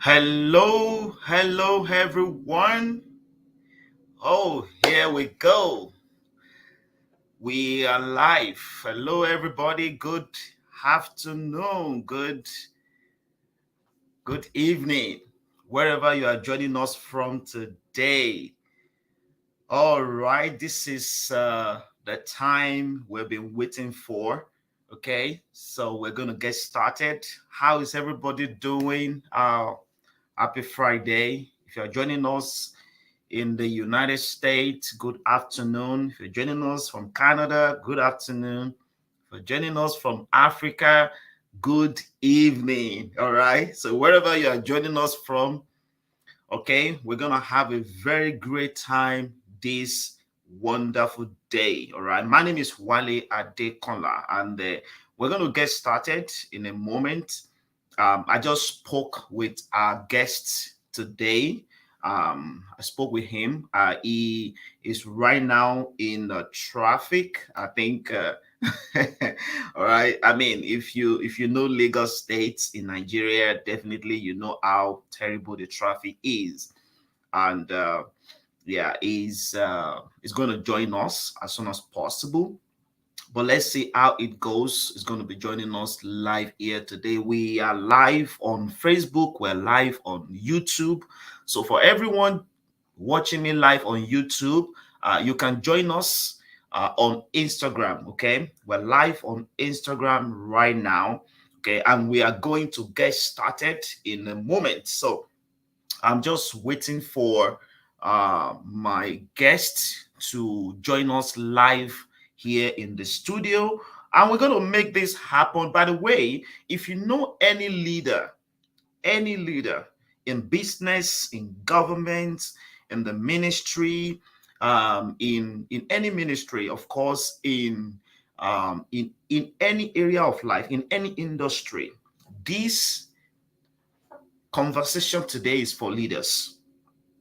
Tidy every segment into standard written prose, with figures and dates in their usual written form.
Hello, everyone. Oh, here we go. We are live. Hello, everybody. Good afternoon. Good evening, wherever you are joining us from today. All right, this is the time we've been waiting for. Okay, so we're gonna get started. How is everybody doing? Happy Friday. If you're joining us in the United States, good afternoon. If you're joining us from Canada, good afternoon. If you're joining us from Africa, good evening. All right. So, wherever you are joining us from, okay, we're going to have a very great time this wonderful day. All right. My name is Wale Adekola, and we're going to get started in a moment. I just spoke with our guest today. I spoke with him. He is right now in traffic. I think. All right. I mean, if you know Lagos State in Nigeria, definitely you know how terrible the traffic is. And yeah, he's going to join us as soon as possible. But let's see how it goes. It's going to be joining us live here today. We are live on Facebook, we're live on YouTube. So, for everyone watching me live on YouTube, you can join us on Instagram. Okay, we're live on Instagram right now. Okay, and we are going to get started in a moment. So, I'm just waiting for my guest to join us live here in the studio. And we're going to make this happen. By the way, if you know any leader in business, in government, in the ministry, in any ministry, of course, in any area of life, in any industry, this conversation today is for leaders.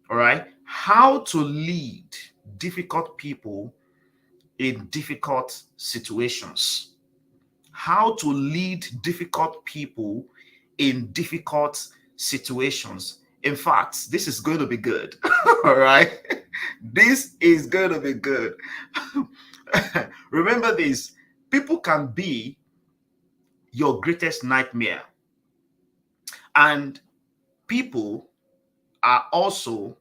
All right. How to lead difficult people in difficult situations. How to lead difficult people in difficult situations. In fact, this is going to be good. All right. This is going to be good. Remember this, people can be your greatest nightmare, and people are also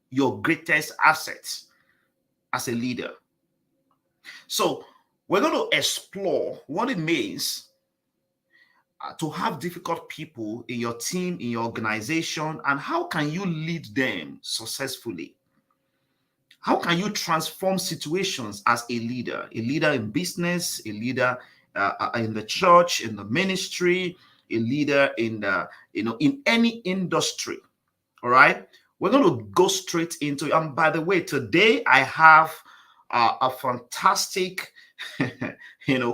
your greatest assets as a leader. So, we're going to explore what it means to have difficult people in your team, in your organization, and how can you lead them successfully? How can you transform situations as a leader in business, a leader in the church, in the ministry, a leader in the in any industry? All right, we're going to go straight into it. And by the way, today I have a fantastic,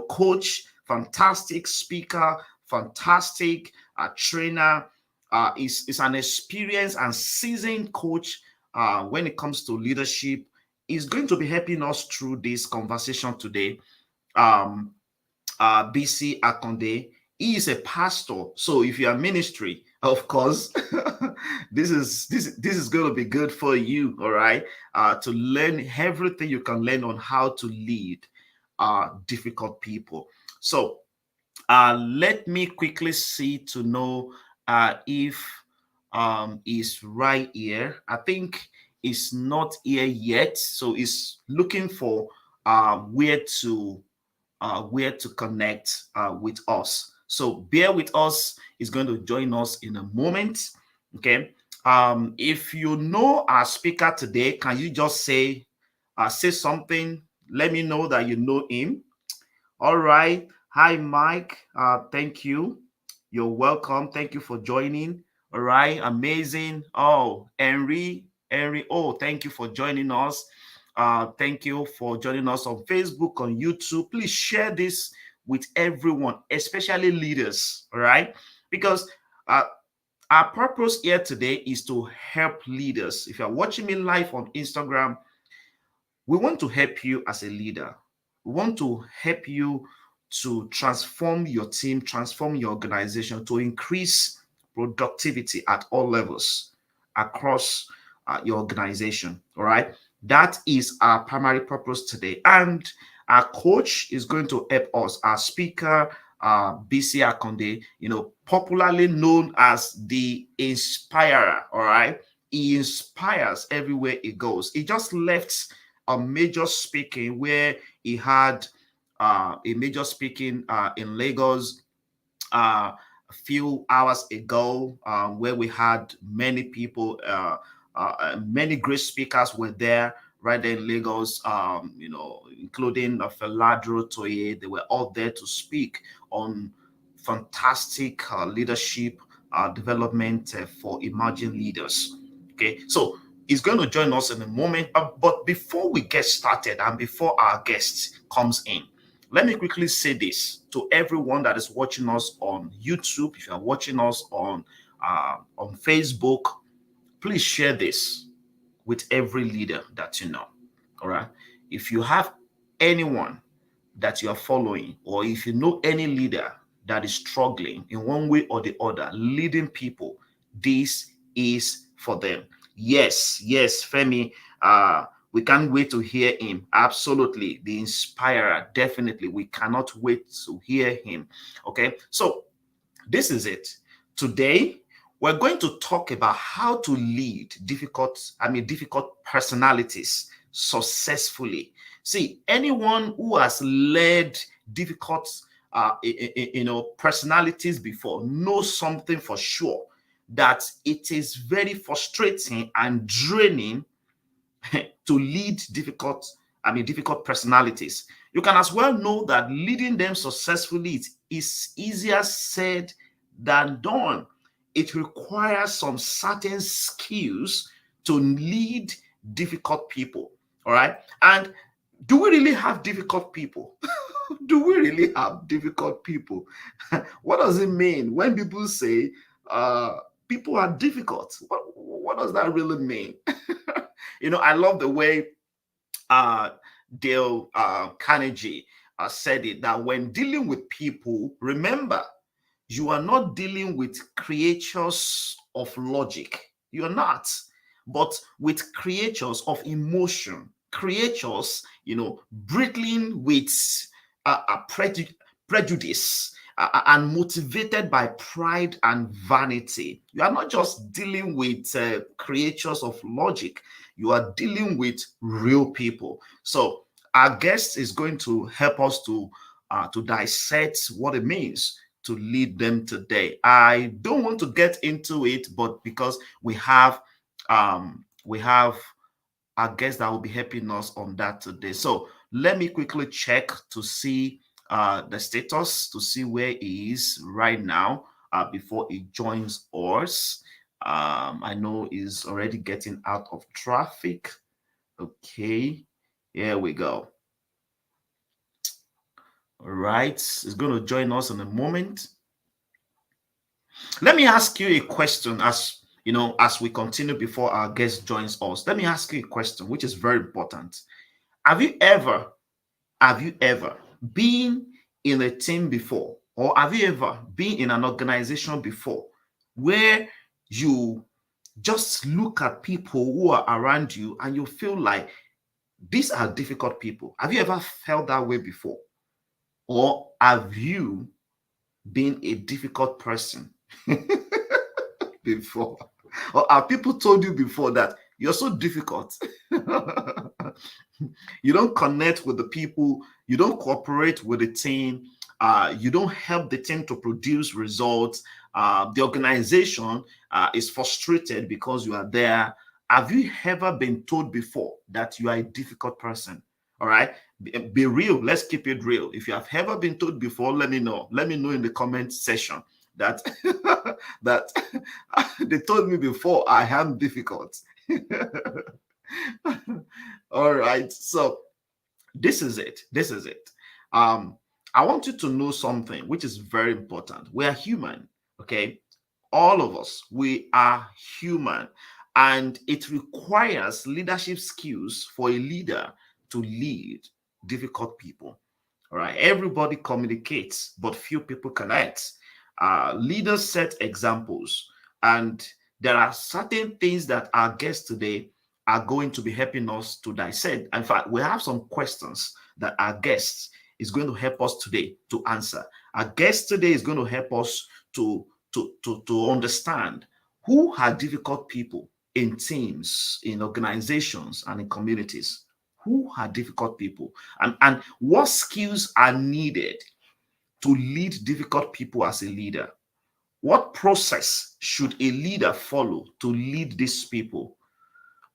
coach, fantastic speaker, fantastic trainer. Is an experienced and seasoned coach when it comes to leadership. Is going to be helping us through this conversation today. Um, BC Akonde. He is a pastor. So if you are ministry, of course, this is going to be good for you. All right, to learn everything you can learn on how to lead difficult people. So let me quickly see to know if is right here. I think it's not here yet, so it's looking for where to connect with us. So bear with us. He's going to join us in a moment. Okay. If you know our speaker today, can you just say something? Let me know that you know him. All right. Hi, Mike. Thank you. You're welcome. Thank you for joining. All right. Amazing. Oh, Henry. Oh, thank you for joining us. Thank you for joining us on Facebook, on YouTube. Please share this with everyone, especially leaders. All right. Because uh, our purpose here today is to help leaders. If you're watching me live on Instagram, we want to help you as a leader. We want to help you to transform your team, transform your organization, to increase productivity at all levels across your organization. All right. That is our primary purpose today. And our coach is going to help us, our speaker, BC Akonde, popularly known as the Inspirer. All right. He inspires everywhere he goes. He just left a major speaking where he had a major speaking in Lagos a few hours ago, where we had many people, many great speakers were there right there in Lagos, including Feladro Toye. They were all there to speak on fantastic leadership development for emerging leaders. Okay, so he's going to join us in a moment. But before we get started and before our guest comes in, let me quickly say this to everyone that is watching us on YouTube. If you are watching us on Facebook, please share this with every leader that you know. All right. If you have anyone that you are following, or if you know any leader that is struggling in one way or the other, leading people, this is for them. Yes, yes, Femi. We can't wait to hear him. Absolutely. The inspirer, definitely. We cannot wait to hear him. Okay. So this is it. Today, we're going to talk about how to lead difficult personalities successfully. See, anyone who has led difficult, personalities before knows something for sure, that it is very frustrating and draining to lead difficult personalities. You can as well know that leading them successfully is easier said than done. It requires some certain skills to lead difficult people. All right. And do we really have difficult people? Do we really have difficult people? What does it mean when people say people are difficult? What does that really mean? I love the way uh, Dale Carnegie said it, that when dealing with people, remember, you are not dealing with creatures of logic. You're not, but with creatures of emotion, creatures, brittling with prejudice, and motivated by pride and vanity. You are not just dealing with creatures of logic, you are dealing with real people. So our guest is going to help us to dissect what it means to lead them today. I don't want to get into it, but because we have our guest that will be helping us on that today. So let me quickly check to see the status, to see where he is right now before he joins us. I know he's already getting out of traffic. Okay, here we go. All right, he's going to join us in a moment. Let me ask you a question as we continue before our guest joins us. Let me ask you a question, which is very important. Have you ever been in a team before, or have you ever been in an organization before where you just look at people who are around you and you feel like these are difficult people? Have you ever felt that way before? Or have you been a difficult person before? Or have people told you before that you're so difficult? You don't connect with the people, you don't cooperate with the team, you don't help the team to produce results. The organization is frustrated because you are there. Have you ever been told before that you are a difficult person? All right, be real. Let's keep it real. If you have ever been told before, let me know. Let me know in the comment section that that they told me before I am difficult. All right, so this is it. This is it. I want you to know something which is very important. We are human, okay? All of us, we are human, and it requires leadership skills for a leader to lead difficult people. All right, everybody communicates, but few people connect. Leaders set examples, and there are certain things that our guests today are going to be helping us to dissect. In fact, we have some questions that our guests is going to help us today to answer. Our guest today is going to help us to understand who are difficult people in teams, in organizations, and in communities. Who are difficult people, and what skills are needed to lead difficult people as a leader? What process should a leader follow to lead these people?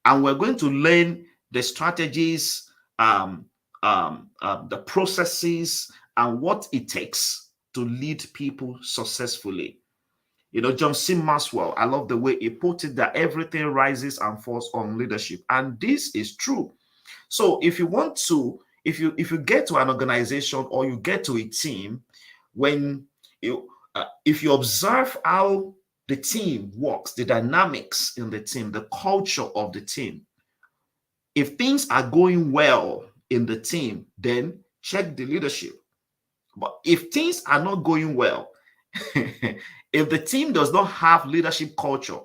And we're going to learn the strategies, the processes, and what it takes to lead people successfully. John C. Maxwell, I love the way he put it, that everything rises and falls on leadership. And this is true. So if you want to, if you get to an organization or you get to a team, when you if you observe how the team works, the dynamics in the team, the culture of the team, if things are going well in the team, then check the leadership. But if things are not going well, if the team does not have leadership culture,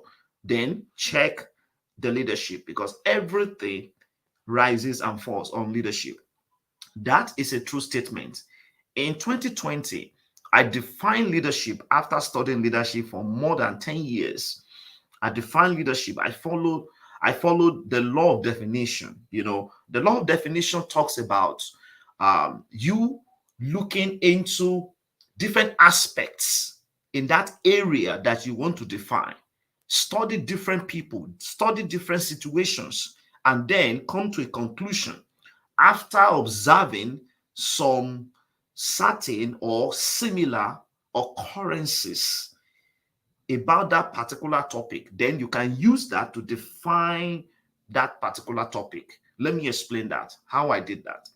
then check the leadership, because everything rises and falls on leadership. That is a true statement. In 2020, I defined leadership after studying leadership for more than 10 years. I defined leadership. I followed the law of definition. The law of definition talks about you looking into different aspects in that area that you want to define. Study different people, study different situations, and then come to a conclusion after observing some certain or similar occurrences about that particular topic. Then you can use that to define that particular topic. Let me explain that, how I did that.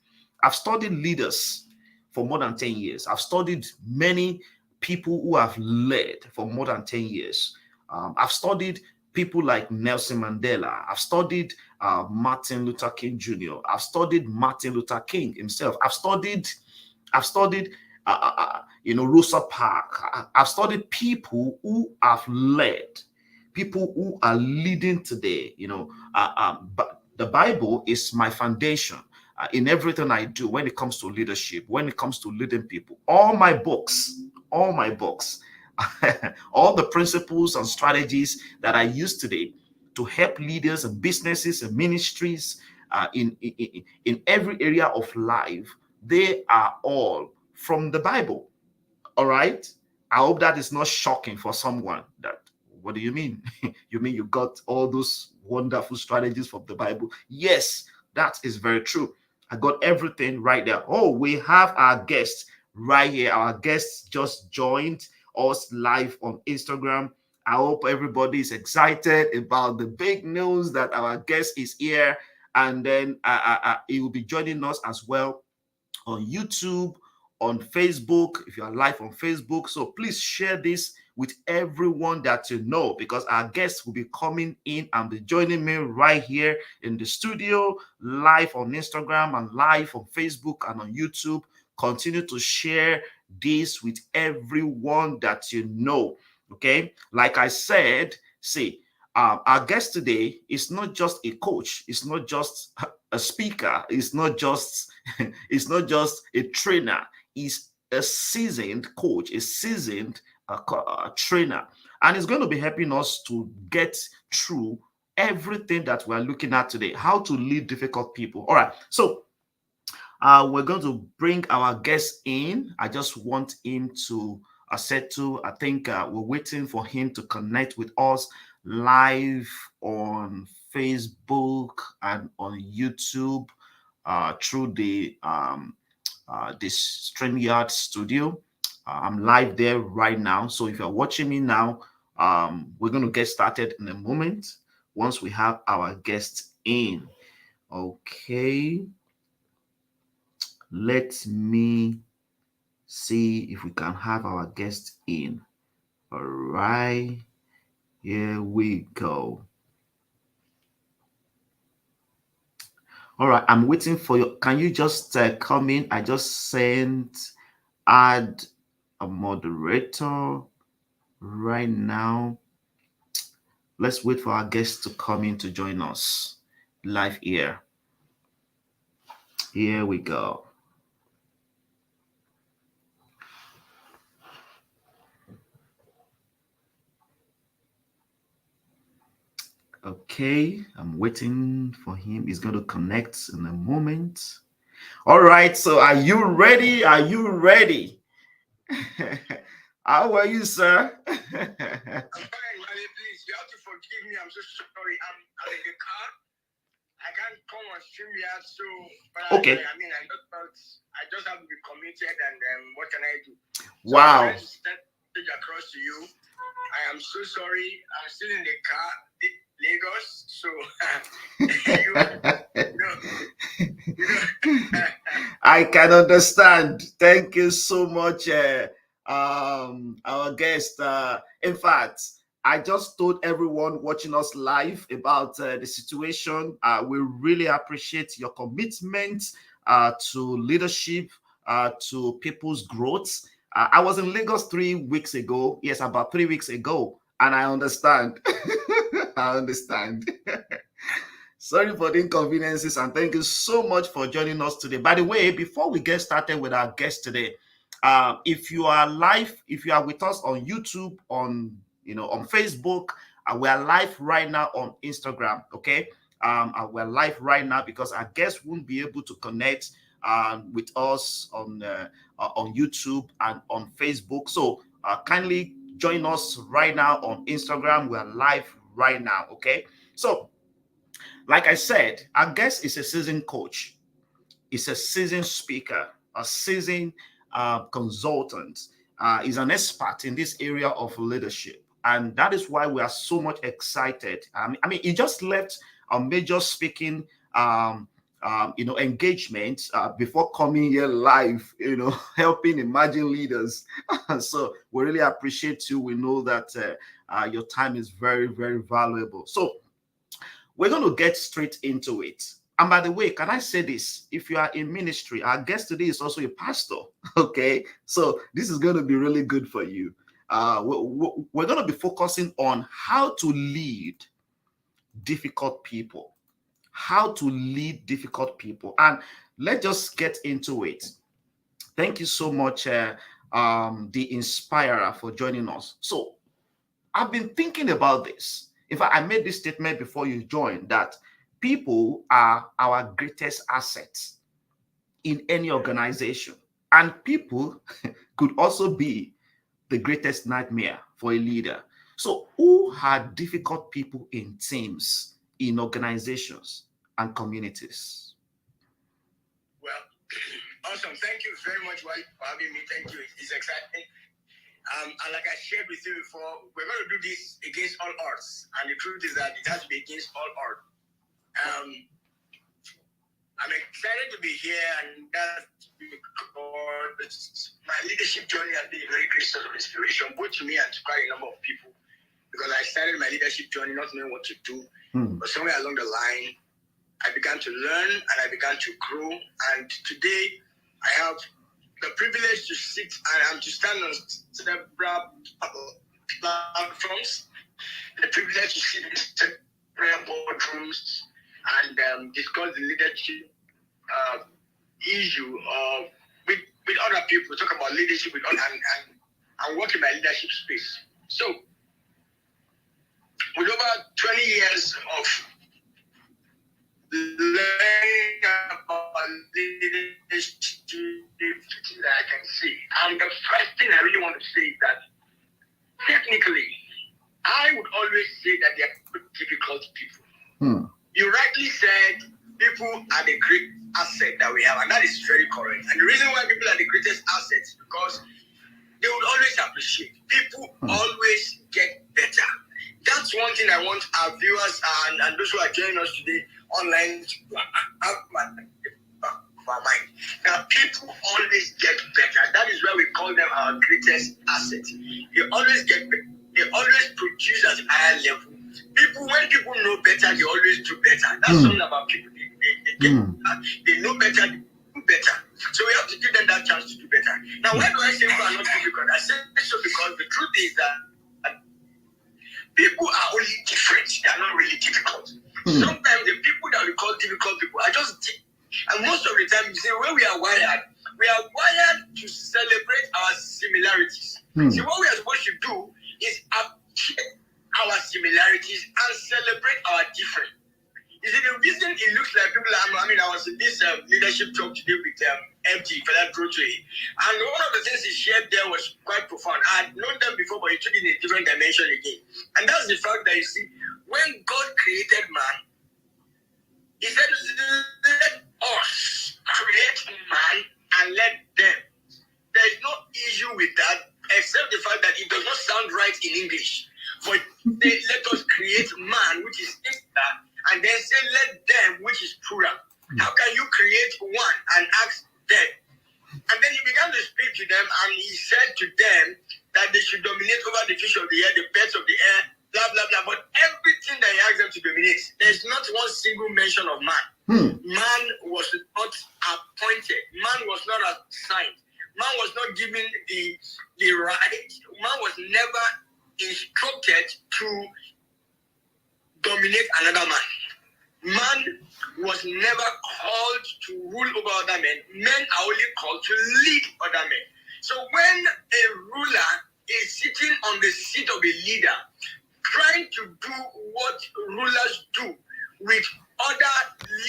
I've studied leaders for more than 10 years. I've studied many people who have led for more than 10 years. I've studied people like Nelson Mandela. I've studied Martin Luther King Jr. I've studied Martin Luther King himself. I've studied Rosa Parks. I've studied people who have led, people who are leading today. But the Bible is my foundation in everything I do when it comes to leadership, when it comes to leading people. All my books, all the principles and strategies that I use today to help leaders and businesses and ministries in every area of life, they are all from the Bible. All right. I hope that is not shocking for someone. That, what do you mean? You mean you got all those wonderful strategies from the Bible? Yes, that is very true. I got everything right there. Oh, we have our guest right here. Our guest just joined us live on Instagram. I hope everybody is excited about the big news that our guest is here. And then he will be joining us as well on YouTube, on Facebook, if you are live on Facebook. So please share this with everyone that you know, because our guests will be coming in and be joining me right here in the studio, live on Instagram and live on Facebook and on YouTube. Continue to share this with everyone that you know. Okay, like I said, see, our guest today is not just a coach, it's not just a speaker, it's not just it's not just a trainer, he's a seasoned coach, a seasoned trainer, and it's going to be helping us to get through everything that we're looking at today, how to lead difficult people. All right, so we're going to bring our guest in. I just want him to settle. I think we're waiting for him to connect with us live on Facebook and on YouTube through this StreamYard studio. I'm live there right now. So if you're watching me now, we're going to get started in a moment once we have our guest in. Okay. Let me see if we can have our guest in. All right. Here we go. All right. I'm waiting for you. Can you just come in? I just sent add a moderator. right now. Let's wait for our guests to come in to join us live here. Here we go. Okay, I'm waiting for him. He's going to connect in a moment. All right, so are you ready? Are you ready? How are you, sir? I'm fine, Wale. Please, you have to forgive me. I'm so sorry. I'm in the car. I can't come on StreamYard, so but Okay. I mean, I just felt I just have to be committed, and what can I do? So I'm Wow. trying to send message across to you. I am so sorry. I'm still in the car, Lagos. So I can understand. Thank you so much, our guest. In fact, I just told everyone watching us live about the situation. We really appreciate your commitment to leadership, to people's growth. I was in Lagos 3 weeks ago. Yes, about 3 weeks ago, and I understand. I understand. Sorry for the inconveniences, and thank you so much for joining us today. By the way, before we get started with our guest today, if you are live, if you are with us on YouTube, on Facebook, we are live right now on Instagram. Okay, we're live right now because our guests won't be able to connect with us on YouTube and on Facebook. So kindly join us right now on Instagram. We are live right now. Okay, so like I said, our guest is a seasoned coach, is a seasoned speaker, a seasoned consultant, is an expert in this area of leadership. And that is why we are so much excited. He just left a major speaking engagement before coming here live, helping emerging leaders. So we really appreciate you. We know that your time is very, very valuable. So we're going to get straight into it. And by the way, can I say this? If you are in ministry, our guest today is also a pastor. Okay. So this is going to be really good for you. We're going to be focusing on how to lead difficult people. How to lead difficult people. And let's just get into it. Thank you so much, the Inspirer, for joining us. So I've been thinking about this. In fact, I made this statement before you joined that people are our greatest assets in any organization. And people could also be the greatest nightmare for a leader. So, who are difficult people in teams, in organizations, and communities? Well, awesome. Thank you very much for having me. Thank you. It's exciting. And like I shared with you before, we're going to do this against all odds. And the truth is that it has to be against all odds. I'm excited to be here, and that's because my leadership journey has been a very great source of inspiration, both to me and to quite a number of people. Because I started my leadership journey not knowing what to do, but somewhere along the line, I began to learn and I began to grow. And today, I have the privilege to sit and to stand on several platforms, the privilege to sit in several boardrooms and discuss the leadership issue with other people, talk about leadership with and work in my leadership space. So, with over 20 years of learning about leadership that I can see, and the first thing I really want to say is that technically, I would always say that they are difficult people. You rightly said people are the great asset that we have, and that is very correct. And the reason why people are the greatest assets is because they would always appreciate. People always get better. That's one thing I want our viewers and those who are joining us today online to have my mind. Now, people always get better. That is why we call them our greatest asset. They always get better. They always produce at a higher level. People, when people know better, they always do better. That's something about people. They know better, they do better. So we have to give them that chance to do better. Now, why do I say people are not difficult? I say so because the truth is that People are only different. They are not really difficult. Sometimes the people that we call difficult people are just and most of the time, you see, when we are wired to celebrate our similarities. See, what we are supposed to do is appreciate our similarities and celebrate our difference. You see, the reason it looks like people I was in this leadership talk today with MD for that Broadway, and one of the things he shared there was quite profound. I had known them before, but he took it in a different dimension again. And that's the fact that, you see, when God created man, he said, let us create man and let them. There is no issue with that, except the fact that it does not sound right in English. But they let us create man, which is singular, and then say let them, which is plural. How can you create one and ask them? And then he began to speak to them, and he said to them that they should dominate over the fish of the air, the birds of the air, blah, blah, blah. But everything that he asked them to dominate, there's not one single mention of man. Man was not appointed. Man was not assigned. Man was not given the right. Man was never instructed to dominate another man. Man was never called to rule over other men. Men are only called to lead other men. So when a ruler is sitting on the seat of a leader, trying to do what rulers do with other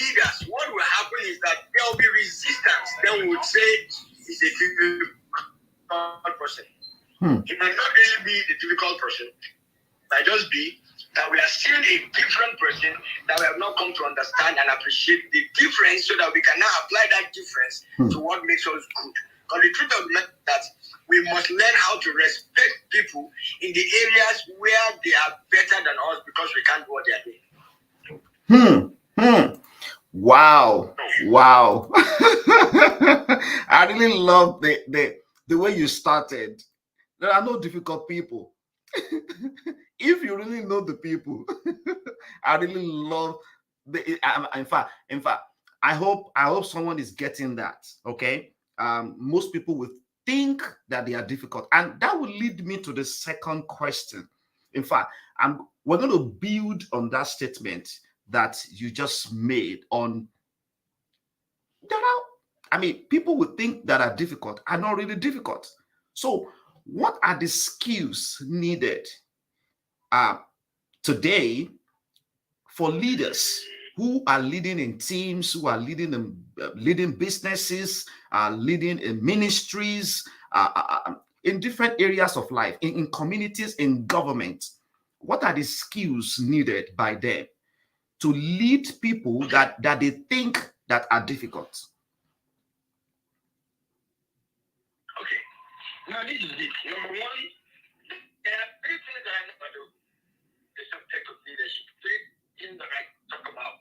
leaders, what will happen is that there will be resistance. Then we would say he's a difficult person. He might not really be the difficult person. It might just be that we are still a different person that we have not come to understand and appreciate the difference, so that we can now apply that difference to what makes us good. Because the truth of the matter is that we must learn how to respect people in the areas where they are better than us, because we can't do what they are doing. Wow. I really love the way you started. There are no difficult people. If you really know the people, I really love in fact, I hope someone is getting that. Okay. Most people will think that they are difficult, and that will lead me to the second question. In fact, we're going to build on that statement that you just made on people would think that are difficult are not really difficult. So what are the skills needed today for leaders who are leading in teams, who are leading in businesses, leading in ministries, in different areas of life, in communities, in government? What are the skills needed by them to lead people that they think that are difficult? Okay. Now this is it. Number one, there are three things that I know about the subject of leadership. Three things that I talk about,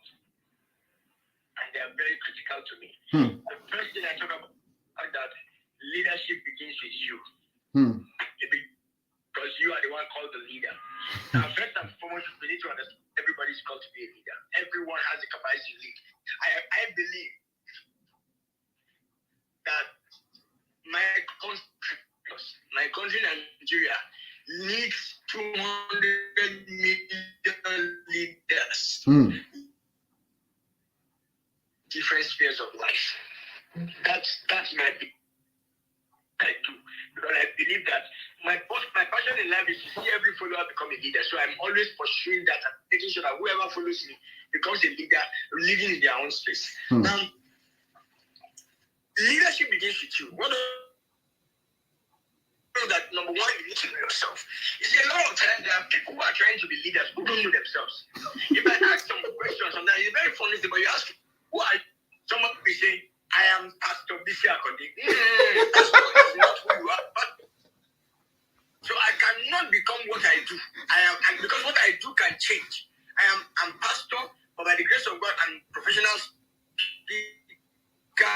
and they are very critical to me. The first thing I talk about is that leadership begins with you. Because you are the one called the leader. Now, first and foremost, we need to understand everybody's called to be a leader. Everyone has the capacity to lead. I believe that my country, Nigeria, needs 200 million leaders. Different spheres of life. That's my I do. Because I believe that my passion in life is to see every follower become a leader. So I'm always pursuing that and making sure that whoever follows me becomes a leader, living in their own space. Now, leadership begins with you. What that number one, you need to know yourself. You see, a lot of times there are people who are trying to be leaders who don't know themselves. If I ask some questions, sometimes it's very funny, but you ask, who are you? Someone will be saying, I am Pastor Bisi Akonde. Pastor is not who you are. So I cannot become what I do. And because what I do can change. I'm pastor, but by the grace of God, I'm professional speaker.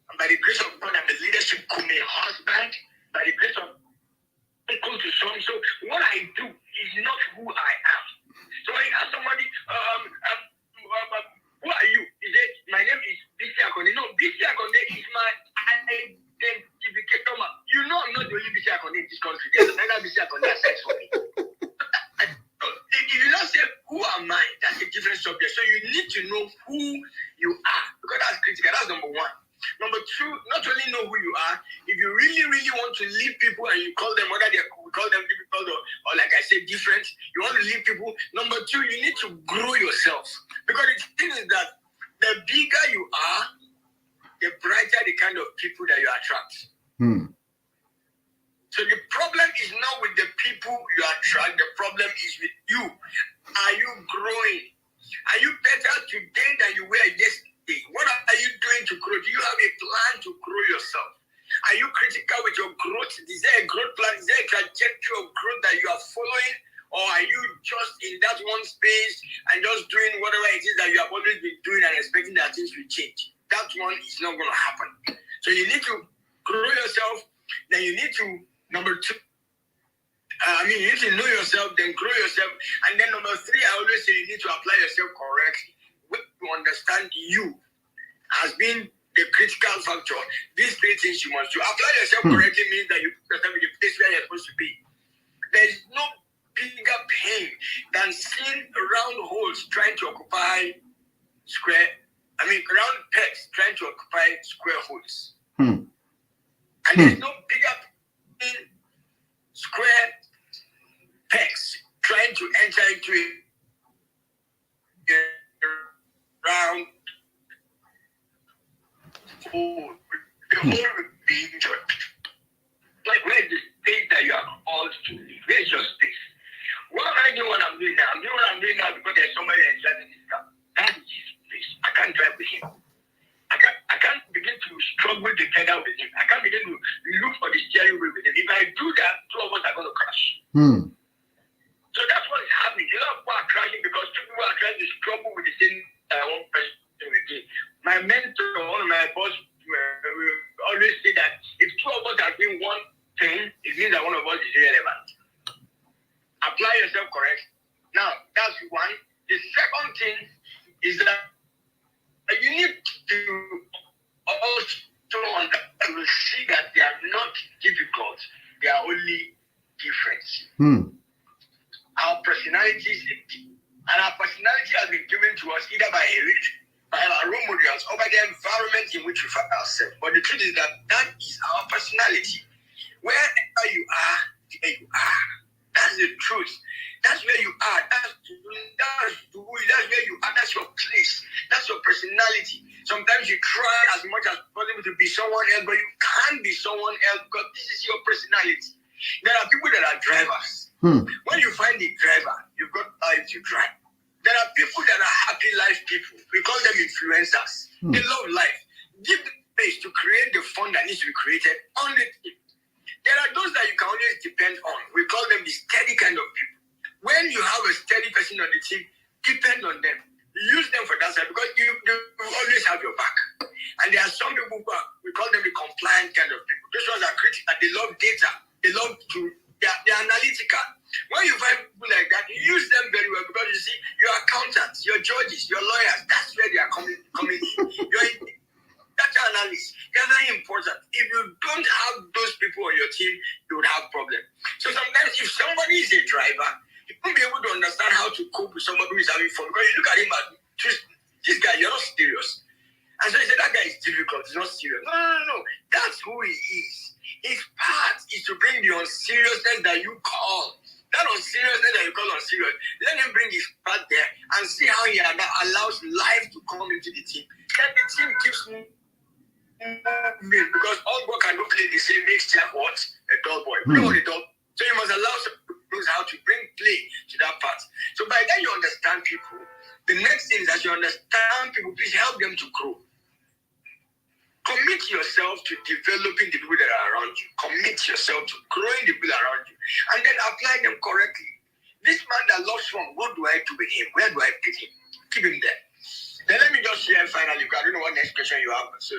And by the grace of God, I'm a leadership coach, a husband. By the grace of uncle to son. So what I do is not who I am. So I ask somebody, who are you? He said, my name is Bisi Akonde. No, Bisi Akonde is my identification mark. You know I'm not the only BC Akone in this country. There's another BC Akone aside for me. If you not say, who am I? That's a different subject. So you need to know who you are, because that's critical. That's number one. Number two, not only know who you are, if you really, really want to lead people and you call them, whether we call them difficult or like I said, different, you want to lead people. Number two, you need to grow yourself. Because the thing is that the bigger you are, the brighter the kind of people that you attract. So the problem is not with the people you attract, the problem is with you. Are you growing? Are you better today than you were yesterday? What are you doing to grow? Do you have a plan to grow yourself? Are you critical with your growth? Is there a growth plan? Is there a trajectory of growth that you are following? Or are you just in that one space and just doing whatever it is that you have always been doing and expecting that things will change? That one is not going to happen. So you need to grow yourself. Then you need to, number two, you need to know yourself, then grow yourself. And then number three, I always say you need to apply yourself correctly. To understand you as being the critical factor. These three things you must do. Apply yourself correctly means that you put yourself in the place where you're supposed to be. There is no bigger pain than seeing round holes trying to occupy round pegs trying to occupy square holes. And there's no bigger pain square pegs trying to enter into a round hole. The hole will be injured. Like, where's the space that you are called to live? Where's your space? What am I doing what I'm doing now? I'm doing what I'm doing now because there's somebody that's driving this car. That is his place. I can't drive with him. I can't begin to struggle together with him. I can't begin to look for the steering wheel with him. If I do that, two of us are going to crash. So that's what is happening. A lot of people are crashing because two people are trying to struggle with the same one person with me. My mentor, one of my boss, will always say that if two of us are doing one thing, it means that one of us is irrelevant. Apply yourself correct. Now, that's one. The second thing is that you need to also see that they are not difficult. They are only different. Our personalities, and our personality has been given to us either by our role models or by the environment in which we find ourselves. But the truth is that is our personality. Wherever you are, there you are. That's the truth. That's where you are. That's where you are. That's your place. That's your personality. Sometimes you try as much as possible to be someone else, but you can't be someone else because this is your personality. There are people that are drivers. When you find a driver, you've got life to drive. There are people that are happy life people. We call them influencers. They love life. Give them space to create the fun that needs to be created on the team. There are those that you can always depend on. We call them the steady kind of people. When you have a steady person on the team, depend on them. Use them for that side because they will always have your back. And there are some people who we call them the compliant kind of people. Those ones are critical. They love data. They love to, they're analytical. When you find people like that, use them very well because you see, your accountants, your judges, your lawyers, that's where they are coming in. Your data analysts, they're very important. If you don't have those people on your team, you would have problems. So sometimes if somebody is a driver, you won't be able to understand how to cope with somebody who is having fun because you look at him as this guy, you're not serious. And so you say that guy is difficult, he's not serious. No. That's who he is. His part is to bring the unseriousness that you call. That unseriousness that you call unserious. Let him bring his part there and see how he allows life to come into the team. Then the team keeps moving because all work and no play the same makes Jack what? A dull boy. We don't want a dull. So you must allow some people how to bring play to that part. So by then you understand people. The next thing is that you understand people, please help them to grow. Commit yourself to developing the people that are around you. Commit yourself to growing the people around you. And then apply them correctly. This man that loves fun, what do I do with him? Where do I put him? Keep him there. Then let me just share finally. I don't know what next question you have. So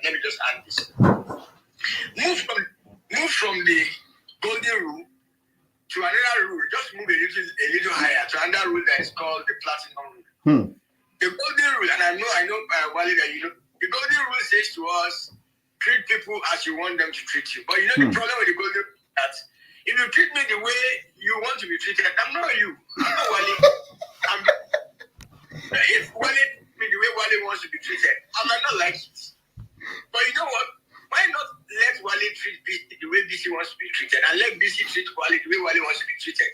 let me just add this. Move from the golden rule to another rule. Just move a little higher to another rule that is called the platinum rule. The golden rule, and I know, Wally, that you know, the golden rule says to us treat people as you want them to treat you. But you know the problem with the golden that if you treat me the way you want to be treated, I'm not you. I'm not Wale. If Wale treats me the way Wale wants to be treated, I might not like it. But you know what? Why not let Wale treat BC the way BC wants to be treated, and let BC treat Wale the way Wale wants to be treated?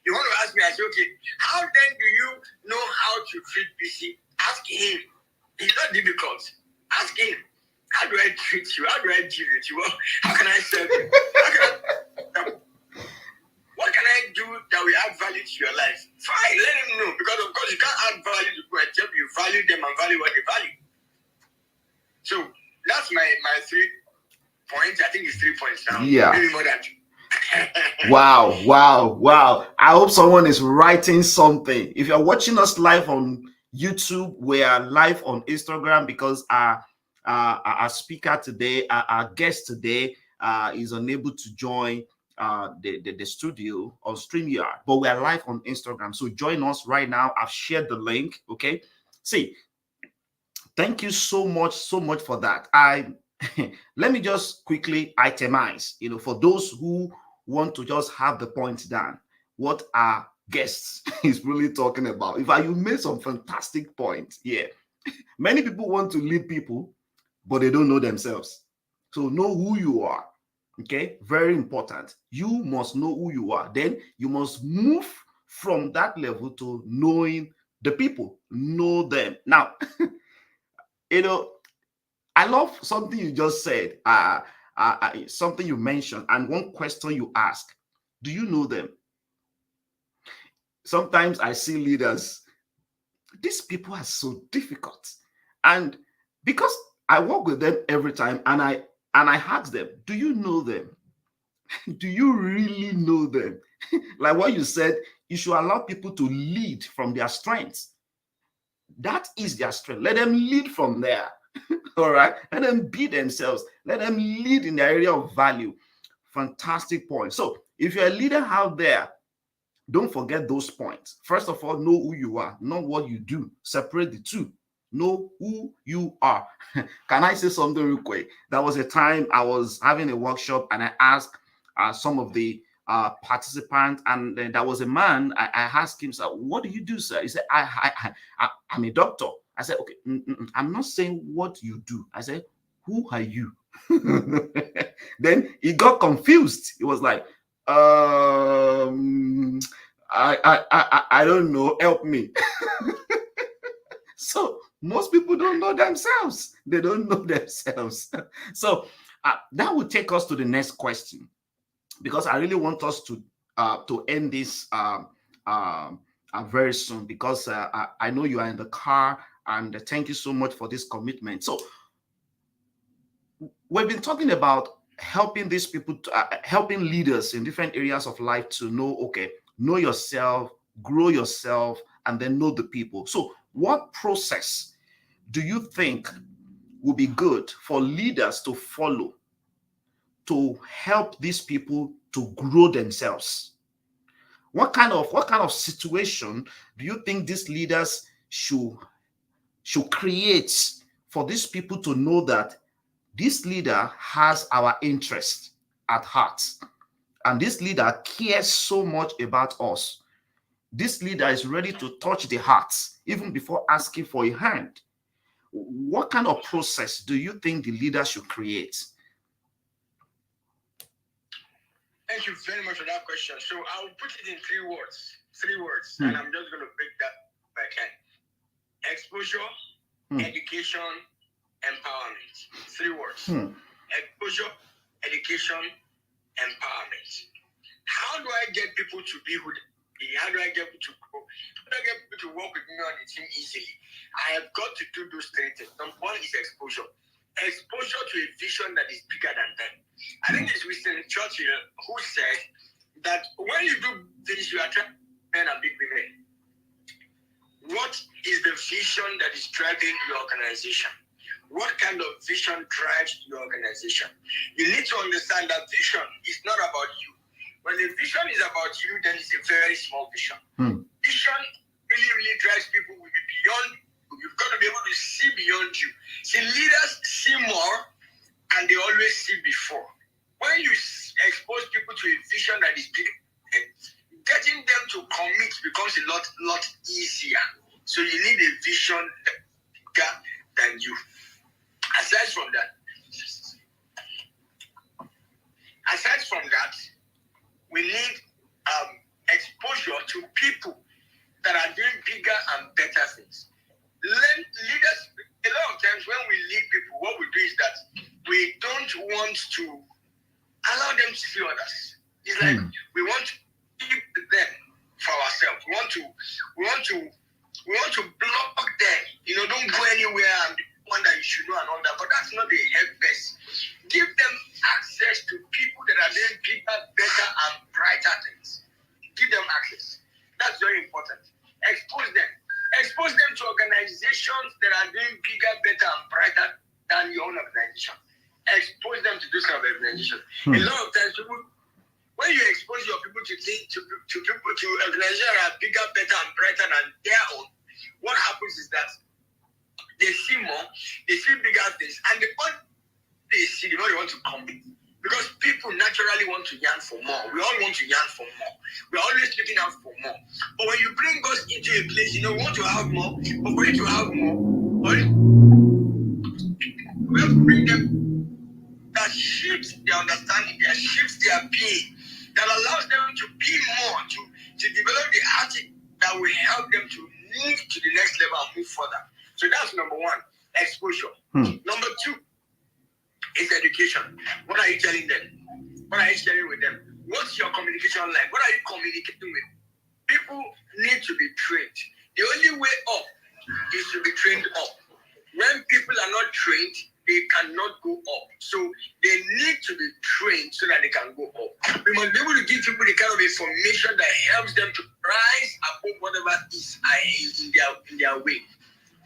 You want to ask me, I say, okay, how then do you know how to treat BC? Ask him. It's not difficult. Ask him. How do I treat you? How do I deal with you? How can I serve you? What can I do that will add value to your life? Fine, let him know. Because of course you can't add value to people except you value them and value what they value. So that's my 3 points. I think it's 3 points now. Yeah. Maybe more than 2. Wow. I hope someone is writing something. If you're watching us live on YouTube, we are live on Instagram because our speaker today, our guest today, is unable to join the studio on StreamYard, but we are live on Instagram. So join us right now. I've shared the link. Okay. See, thank you so much for that. Let me just quickly itemize, for those who want to just have the points down, what our guests is really talking about. In fact, you made some fantastic points here. Many people want to lead people, but they don't know themselves. So know who you are. Okay, very important. You must know who you are. Then you must move from that level to knowing the people, know them. Now, I love something you just said, something you mentioned, and one question you ask: do you know them? Sometimes I see leaders, these people are so difficult, and because I work with them every time, and I ask them, do you know them? Do you really know them? Like what you said, you should allow people to lead from their strengths. That is their strength. Let them lead from there. All right. Let them be themselves. Let them lead in the area of value. Fantastic point. So if you're a leader out there, don't forget those points. First of all, know who you are, not what you do. Separate the two. Know who you are. Can I say something real quick? There was a time I was having a workshop and I asked some of the participants, and then there was a man. I asked him, "Sir, what do you do, sir?" He said, I'm a doctor." I said, "Okay, I'm not saying what you do." I said, "Who are you?" Then he got confused. He was like, I don't know. Help me." So most people don't know themselves. They don't know themselves. So that will take us to the next question, because I really want us to end this very soon, because I know you are in the car, and thank you so much for this commitment. So we've been talking about helping these people, helping leaders in different areas of life to know, okay, know yourself, grow yourself, and then know the people. So what process do you think will be good for leaders to follow to help these people to grow themselves? What kind of situation do you think these leaders should create for these people to know that this leader has our interest at heart, and this leader cares so much about us? This leader is ready to touch the hearts even before asking for a hand. What kind of process do you think the leader should create? Thank you very much for that question. So I'll put it in 3 words. 3 words, and I'm just going to break that if I can. Exposure, education, empowerment. 3 words. Exposure, education, empowerment. How do I get people to be who they are? How do I get people to grow? How do I get people to work with me on the team easily? I have got to do those 3 things. Number 1 is exposure. Exposure to a vision that is bigger than them. I think it's Winston Churchill who said that when you do things, you attract men and big women. What is the vision that is driving your organization? What kind of vision drives your organization? You need to understand that vision is not about you. When the vision is about you, then it's a very small vision. Vision really drives people with beyond you. You've got to be able to see beyond you. See, leaders see more and they always see before. When you expose people to a vision that is big, getting them to commit becomes a lot easier. So you need a vision bigger than you. Aside from that, we need exposure to people that are doing bigger and better things. Leaders, a lot of times when we lead people, what we do is that we don't want to allow them to see others. It's like we want to keep them for ourselves. We want to block them. Don't go anywhere and one that you should know and all that. But that's not the purpose. Give them access to people that are doing bigger, better, and brighter things. Give them access. That's very important. Expose them. Expose them to organizations that are doing bigger, better, and brighter than your own organization. Expose them to those kind of organizations. A lot of times, when you expose your people to organizations that are bigger, better, and brighter than their own, what happens is that they see more, they see bigger things, and the more they see, the more they want to compete. Because people naturally want to yearn for more. We all want to yearn for more. We're always looking out for more. But when you bring us into a place, we want to have more, but for you to have more, we have to bring them that shifts their understanding, that shifts their being, that allows them to be more, to develop the attitude that will help them to move to the next level and move further. So that's number one, exposure. Number two is education. What are you telling them? What are you sharing with them? What's your communication like? What are you communicating with? People need to be trained. The only way up is to be trained up. When people are not trained, they cannot go up. So they need to be trained so that they can go up. We must be able to give people the kind of information that helps them to rise above whatever is in their way.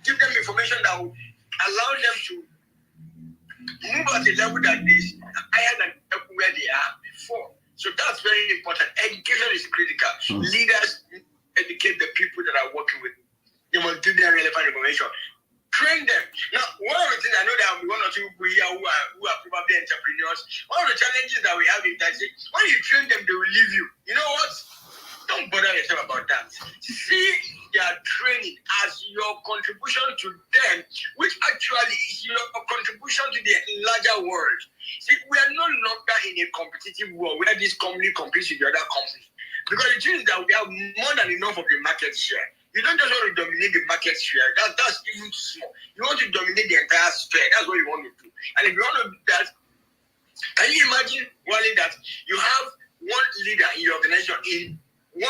Give them information that will allow them to move at a level that is higher than where they are before. So that's very important. Education is critical. Leaders educate the people that are working with. They must give them relevant information. Train them. Now, one of the things I know that one or two people here who are probably entrepreneurs, one of the challenges that we have is that when you train them, they will leave you. You know what? Don't bother yourself about that. See their training as your contribution to them, which actually is your contribution to the larger world. See, we are no longer in a competitive world where this company competes with the other company. Because the truth is that we have more than enough of the market share. You don't just want to dominate the market share. That's even too small. You want to dominate the entire sphere. That's what you want to do. And if you want to do that, can you imagine, Wally, that you have one leader in your organization in 100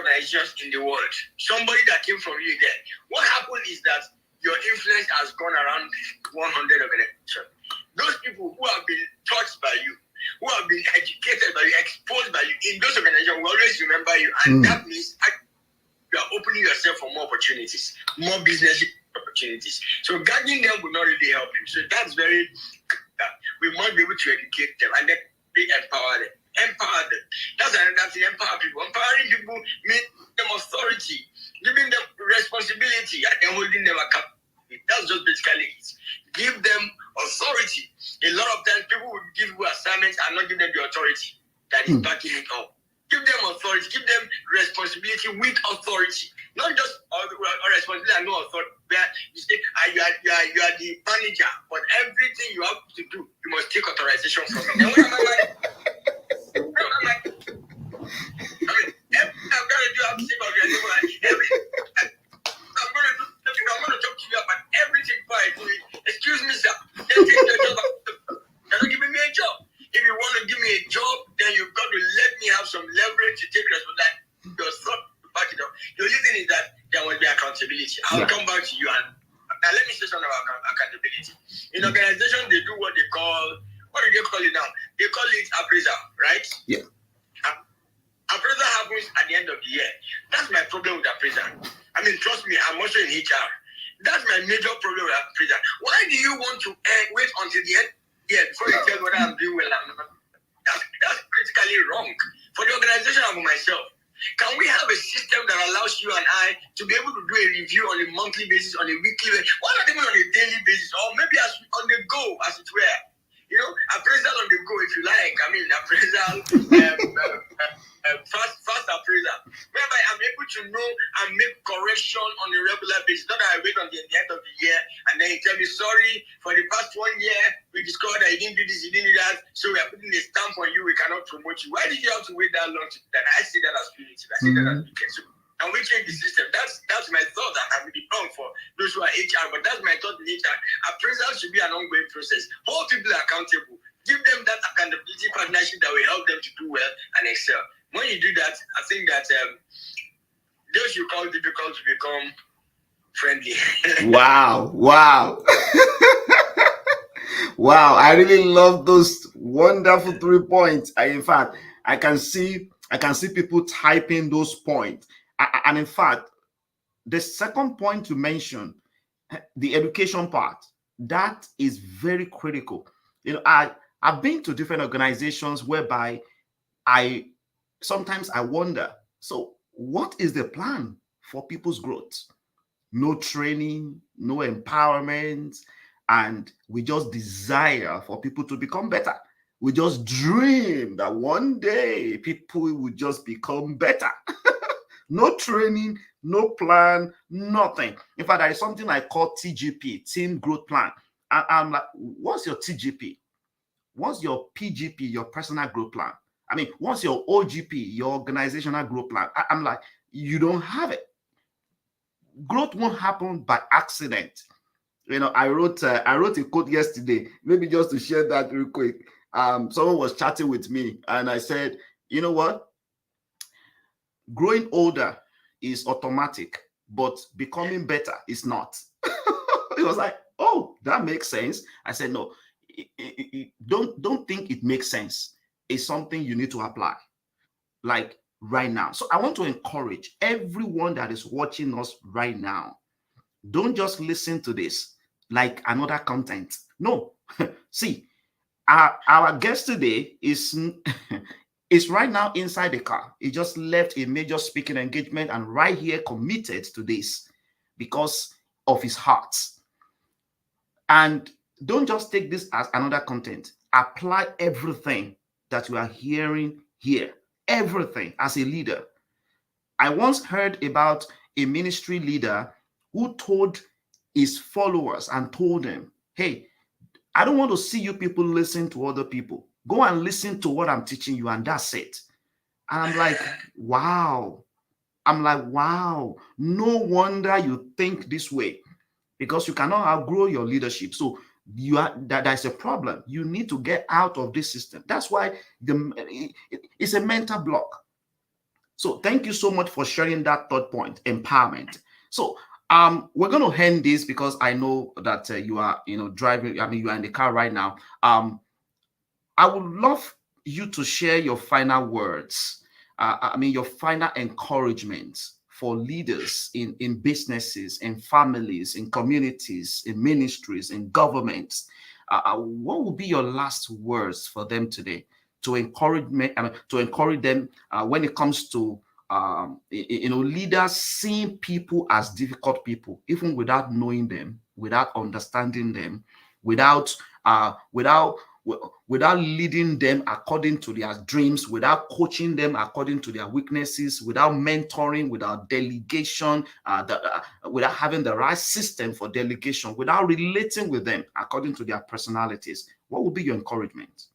organizations in the world, somebody that came from you there. What happened is that your influence has gone around 100 organizations. Those people who have been touched by you, who have been educated by you, exposed by you in those organizations will always remember you. And that means you are opening yourself for more opportunities, more business opportunities. So guiding them will not really help you. So that's very, we must be able to educate them and then empower them. Empower them. That's another thing, empower people. Empowering people means them authority, giving them responsibility, and then holding them accountable. That's just basically it. Give them authority. A lot of times people will give you assignments and not give them the authority that is backing it up. Give them authority, give them responsibility with authority. Not just responsibility and no authority. Where you say you are the manager, but everything you have to do, you must take authorization from me. Now, what am I like? I mean, everything I'm going to do, I'm saying about everything. I'm going to talk to you about everything before I do it. Excuse me, sir. Then take your job. You're not giving me a job. If you want to give me a job, then you've got to let me have some leverage to take responsibility. Your thought to back it up. The only thing is that there will be accountability. I'll come back to you and now let me say something about accountability. In organizations, they do what they call, what do they call it now? They call it appraisal, right? Yeah. Appraisal happens at the end of the year. That's my problem with appraisal. I mean, trust me, I'm also in HR. That's my major problem with appraisal. Why do you want to wait until the end? Yeah, before you tell whether I'm doing well or not. That's critically wrong. For the organization and for myself, can we have a system that allows you and I to be able to do a review on a monthly basis, on a weekly basis, why not even on a daily basis, or maybe on the go, as it were? appraisal on the go if you like. I mean, appraisal, fast appraisal, whereby I'm able to know and make correction on a regular basis. Not that I wait until the end of the year and then you tell me, sorry, for the past 1 year, we discovered that you didn't do this, you didn't do that, so we are putting a stamp on you, we cannot promote you. Why did you have to wait that long to do that? I see that as punitive. I see that as wicked. So, and we change the system. That's my thought. I may be wrong for those who are HR, but that's my thought in HR. Appraisal should be an ongoing process. Hold people accountable. Give them that accountability partnership that will help them to do well and excel. When you do that, I think that those you call difficult to become friendly. Wow. Wow, I really love those wonderful 3 points. In fact, I can see people typing those points. And in fact, the second point to mention, the education part, that is very critical. I've been to different organizations whereby sometimes I wonder, so what is the plan for people's growth? No training, no empowerment, and we just desire for people to become better. We just dream that one day people will just become better. No training, no plan, nothing. In fact, there is something I call TGP, Team Growth Plan. I'm like, what's your TGP? What's your PGP, your personal growth plan? I mean, what's your OGP, your organizational growth plan? I'm like, you don't have it. Growth won't happen by accident. I wrote a quote yesterday, maybe just to share that real quick. Someone was chatting with me and I said, you know what? Growing older is automatic, but becoming better is not. It was like, oh, that makes sense. I said, no, don't think it makes sense. It's something you need to apply, like right now. So I want to encourage everyone that is watching us right now. Don't just listen to this like another content. No. See, our guest today is right now inside the car. He just left a major speaking engagement and right here committed to this because of his heart. And don't just take this as another content. Apply everything that you are hearing here. Everything as a leader. I once heard about a ministry leader who told his followers and told them, hey, I don't want to see you people listen to other people. Go and listen to what I'm teaching you, and that's it. And I'm like, wow. No wonder you think this way, because you cannot outgrow your leadership. So that's a problem. You need to get out of this system. That's why it's a mental block. So thank you so much for sharing that third point, empowerment. So we're going to end this because I know that you are driving. I mean, you are in the car right now. I would love you to share your final words. Your final encouragement for leaders in businesses, in families, in communities, in ministries, in governments. What would be your last words for them today to encourage them when it comes to leaders seeing people as difficult people, even without knowing them, without understanding them, without leading them according to their dreams, without coaching them according to their weaknesses, without mentoring, without delegation, without having the right system for delegation, without relating with them according to their personalities. What would be your encouragement?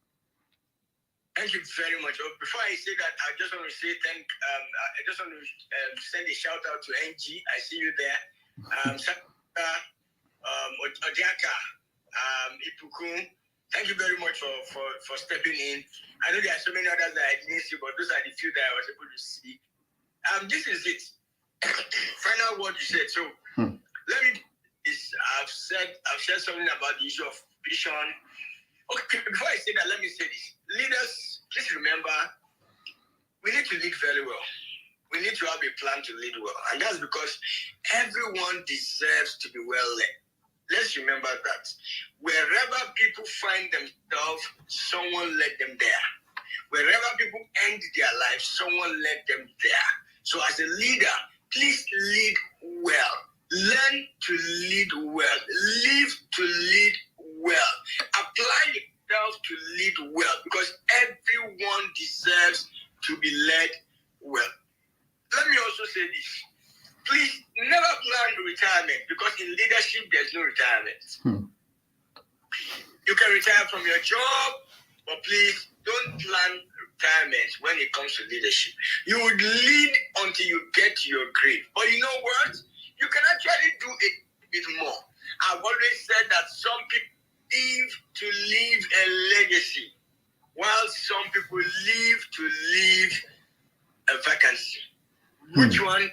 Thank you very much. Before I say that, I just want to say I just want to send a shout out to NG. I see you there. Odiaka, Ipukun. Thank you very much for stepping in. I know there are so many others that I didn't see, but those are the few that I was able to see. This is it. Final word you said. So I've shared something about the issue of vision. Okay, before I say that, let me say this. Leaders, please remember, we need to lead very well. We need to have a plan to lead well. And that's because everyone deserves to be well led. Let's remember that. Wherever people find themselves, someone led them there. Wherever people end their lives, someone led them there. So as a leader, please lead well. Learn to lead well. Live to lead well. Apply the yourself to lead well, because everyone deserves to be led well. Let me also say this. Please never plan retirement, because in leadership, there's no retirement. You can retire from your job, but please don't plan retirement when it comes to leadership. You would lead until you get to your grave. But you know what? You can actually do a bit more. I've always said that some people live to leave a legacy, while some people live to leave a vacancy. Which one?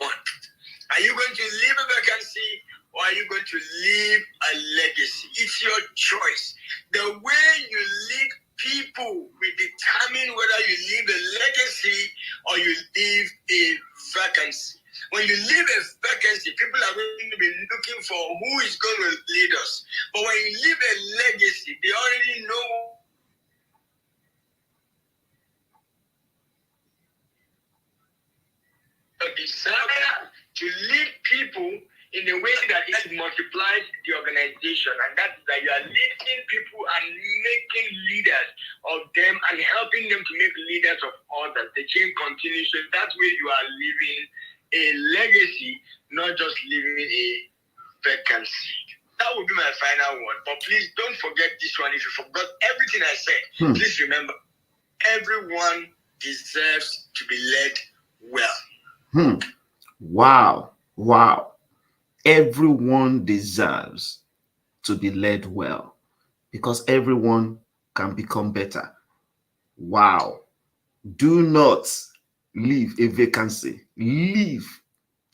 Are you going to leave a vacancy, or are you going to leave a legacy? It's your choice. The way you lead people will determine whether you leave a legacy or you leave a vacancy. When you leave a vacancy, people are going to be looking for who is going to lead us. But when you leave a legacy, they already know a desire to lead people in a way that it multiplies the organization, and that's that you are leading people and making leaders of them and helping them to make leaders of others. The chain continues, so that way you are leaving a legacy, not just leaving a vacancy. That would be my final one. But please don't forget this one. If you forgot everything I said, please remember, everyone deserves to be led well. Wow. Wow. Everyone deserves to be led well, because everyone can become better. Wow. Do not leave a vacancy. Leave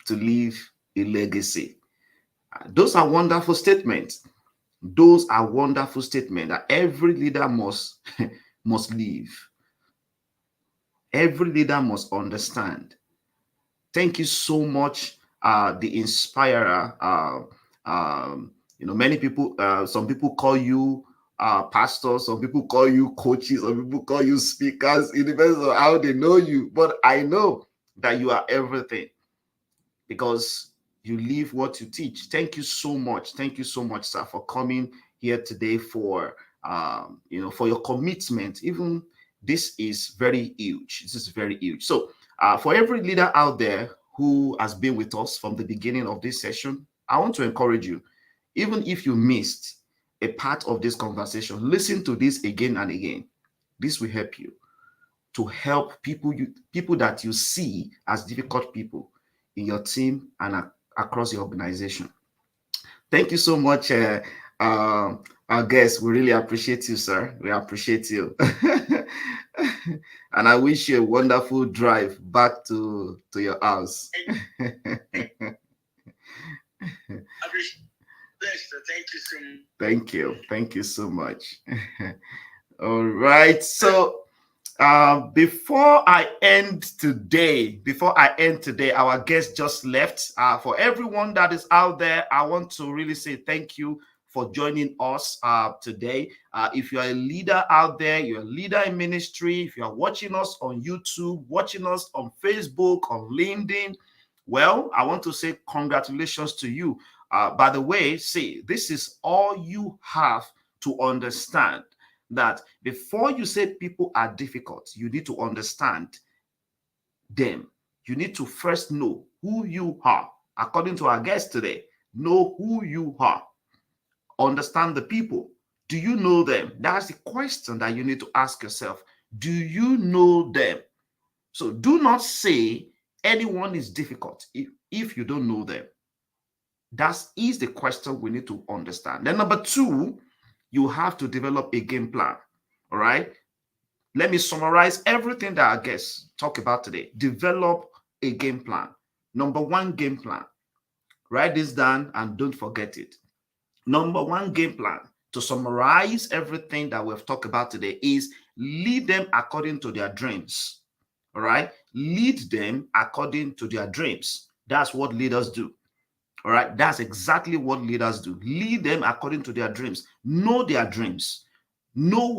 to leave a legacy. Those are wonderful statements. Those are wonderful statements that every leader must leave. Every leader must understand. Thank you so much, the inspirer. Many people, some people call you pastors, some people call you coaches, some people call you speakers. It depends on how they know you. But I know that you are everything, because you live what you teach. Thank you so much. Thank you so much, sir, for coming here today, for for your commitment. Even this is very huge. This is very huge. So for every leader out there who has been with us from the beginning of this session, I want to encourage you, even if you missed a part of this conversation, listen to this again and again. This will help you to help people that you see as difficult people in your team and across your organization. Thank you so much, our guest. We really appreciate you, sir. We appreciate you. And I wish you a wonderful drive back to your house. Thank you so much. Thank you. Thank you so much. All right. So before I end today, our guest just left. For everyone that is out there, I want to really say thank you for joining us today. If you are a leader out there, you're a leader in ministry, if you are watching us on YouTube, watching us on Facebook, on LinkedIn, well, I want to say congratulations to you. By the way, see, this is all you have to understand, that before you say people are difficult, you need to understand them. You need to first know who you are. According to our guest today, know who you are. Understand the people. Do you know them? That's the question that you need to ask yourself. Do you know them? So do not say anyone is difficult if you don't know them. That is the question we need to understand. Then number two, you have to develop a game plan. All right. Let me summarize everything that our guests talk about today. Develop a game plan. Number one, game plan. Write this down and don't forget it. Number one game plan, to summarize everything that we've talked about today, is lead them according to their dreams. All right. Lead them according to their dreams. That's what leaders do. All right. That's exactly what leaders do. Lead them according to their dreams. Know their dreams. Know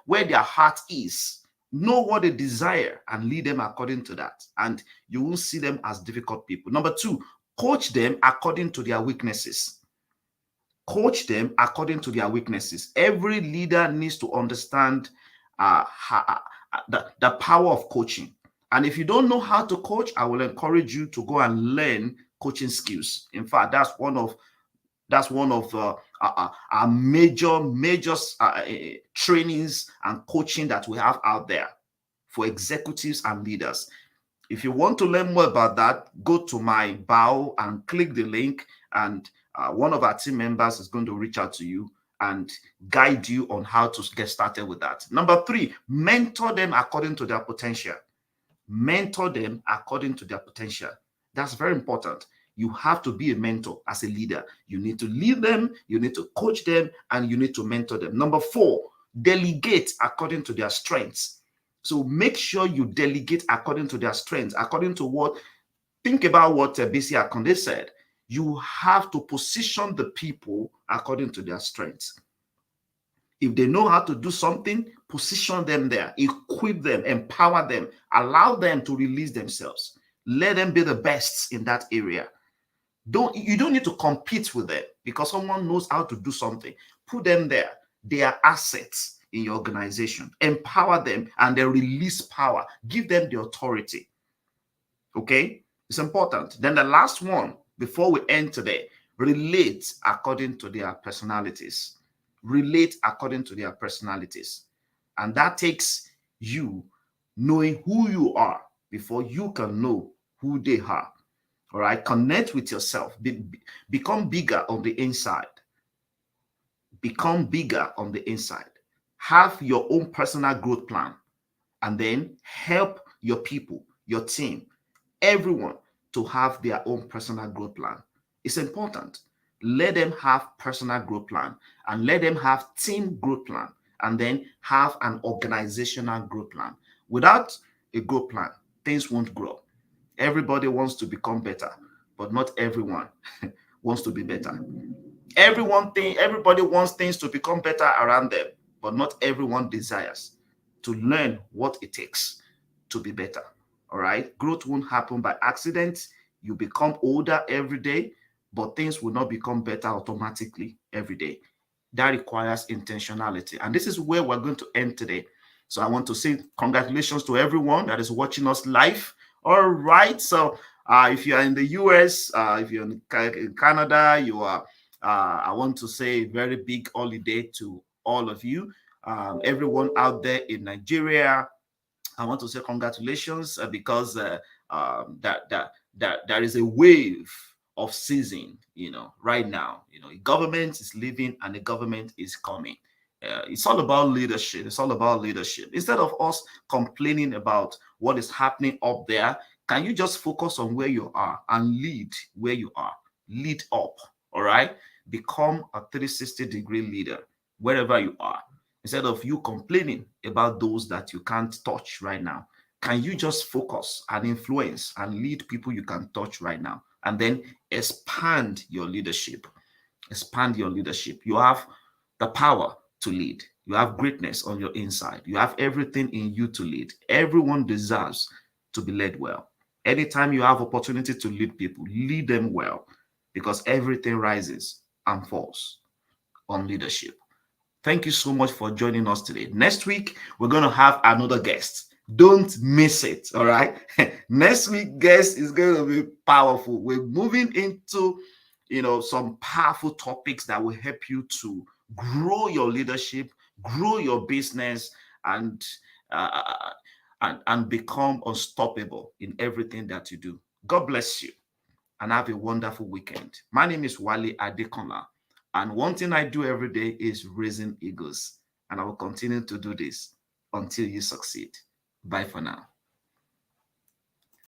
where their heart is. Know what they desire and lead them according to that. And you will see them as difficult people. Number two, coach them according to their weaknesses. Coach them according to their weaknesses. Every leader needs to understand the power of coaching. And if you don't know how to coach, I will encourage you to go and learn coaching skills. In fact, that's one of our major trainings and coaching that we have out there for executives and leaders. If you want to learn more about that, go to my bio and click the link, and one of our team members is going to reach out to you and guide you on how to get started with that. Number 3, mentor them according to their potential. Mentor them according to their potential. That's very important. You have to be a mentor as a leader. You need to lead them, you need to coach them, and you need to mentor them. Number 4, delegate according to their strengths. So make sure you delegate according to their strengths, according to what, think about what BC Akonde said. You have to position the people according to their strengths. If they know how to do something, position them there, equip them, empower them, allow them to release themselves. Let them be the best in that area. You don't need to compete with them because someone knows how to do something. Put them there. They are assets in your organization. Empower them and they release power. Give them the authority. Okay? It's important. Then the last one, before we end today, relate according to their personalities. Relate according to their personalities. And that takes you knowing who you are before you can know who they are. All right? Connect with yourself. Become bigger on the inside. Become bigger on the inside. Have your own personal growth plan. And then help your people, your team, everyone to have their own personal growth plan. It's important. Let them have personal growth plan and let them have team growth plan and then have an organizational growth plan. Without a growth plan, things won't grow. Everybody wants to become better, but not everyone wants to be better. Everybody wants things to become better around them, but not everyone desires to learn what it takes to be better. All right. Growth won't happen by accident. You become older every day, but things will not become better automatically every day. That requires intentionality. And this is where we're going to end today. So I want to say congratulations to everyone that is watching us live. All right. So if you're in the US, if you're in Canada, you are. I want to say a very big holiday to all of you. Everyone out there in Nigeria, I want to say congratulations because that there is a wave of season, right now. The government is leaving and the government is coming. It's all about leadership. It's all about leadership. Instead of us complaining about what is happening up there, can you just focus on where you are and lead where you are? Lead up, all right? Become a 360-degree leader wherever you are. Instead of you complaining about those that you can't touch right now, can you just focus and influence and lead people you can touch right now? And then expand your leadership. Expand your leadership. You have the power to lead. You have greatness on your inside. You have everything in you to lead. Everyone deserves to be led well. Anytime you have opportunity to lead people, lead them well because everything rises and falls on leadership. Thank you so much for joining us today. Next week, we're going to have another guest. Don't miss it. All right. Next week, guest is going to be powerful. We're moving into, some powerful topics that will help you to grow your leadership, grow your business, and become unstoppable in everything that you do. God bless you and have a wonderful weekend. My name is Wale Adekola. And one thing I do every day is raising eagles. And I will continue to do this until you succeed. Bye for now.